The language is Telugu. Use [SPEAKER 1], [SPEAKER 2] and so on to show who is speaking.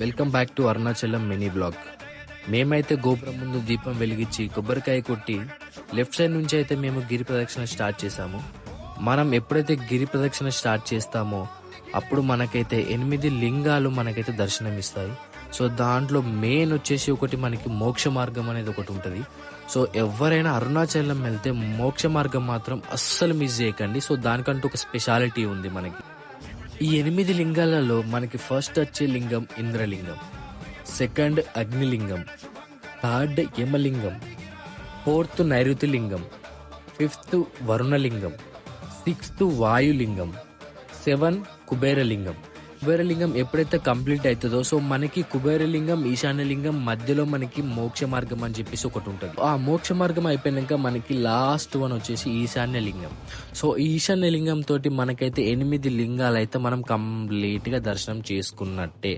[SPEAKER 1] Welcome back to Arunachalam mini blog. మేమైతే గోపురం ముందు దీపం వెలిగించి కొబ్బరికాయ కొట్టి లెఫ్ట్ సైడ్ నుంచి అయితే మేము గిరి ప్రదక్షిణ స్టార్ట్ చేసాము. మనం ఎప్పుడైతే గిరి ప్రదక్షిణ స్టార్ట్ చేస్తామో అప్పుడు మనకైతే 8 లింగాలు మనకైతే దర్శనం ఇస్తాయి. సో దాంట్లో మెయిన్ వచ్చేసి ఒకటి మనకి మోక్ష మార్గం అనేది ఒకటి ఉంటుంది. సో ఎవరైనా అరుణాచలం వెళ్తే మోక్ష మార్గం మాత్రం అస్సలు మిస్ చేయకండి. సో దానికంటూ ఒక స్పెషాలిటీ ఉంది మనకి. ఈ 8 లింగాలలో మనకి ఫస్ట్ వచ్చే లింగం ఇంద్రలింగం, సెకండ్ అగ్నిలింగం, థర్డ్ యమలింగం, ఫోర్త్ నైరుతి లింగం, ఫిఫ్త్ వరుణలింగం, సిక్స్త్ వాయులింగం, 7 కుబేరలింగం. కుబేరలింగం ఎప్పుడైతే కంప్లీట్ అవుతుందో సో మనకి కుబేరలింగం ఈశాన్యలింగం మధ్యలో మనకి మోక్ష మార్గం అని చెప్పేసి ఒకటి ఉంటుంది. ఆ మోక్ష మార్గం అయిపోయినాక మనకి లాస్ట్ వన్ వచ్చేసి ఈశాన్యలింగం. సో ఈశాన్యలింగం తోటి మనకైతే 8 లింగాలు అయితే మనం కంప్లీట్ గా దర్శనం చేసుకున్నట్టే.